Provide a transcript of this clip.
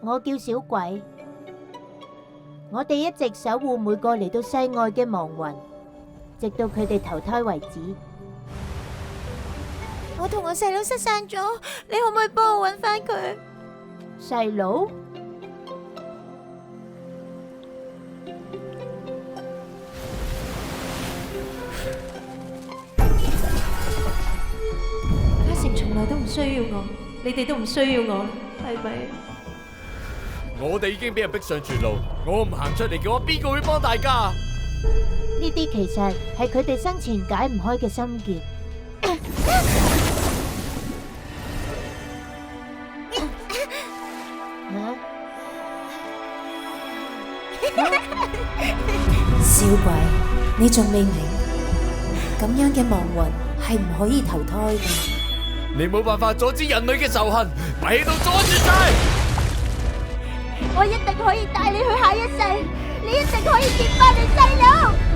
我叫小鬼，我哋一直守護每個嚟到世外嘅亡魂，直到佢哋投胎為止。我同我細佬失散咗，你可唔可以幫我搵返佢？細佬？嘉誠從來都唔需要我，你哋都唔需要我，係咪？我哋已經俾人逼上絕路，我唔行出嚟嘅話，邊個會幫大家？呢啲其實係佢哋生前解唔開嘅心結。小鬼，你仲未明，咁樣嘅亡魂係唔可以投胎嘅。你冇辦法阻止人類嘅仇恨，咪喺度阻住晒！我一定可以帶你去下一世，你一定可以見翻你細佬。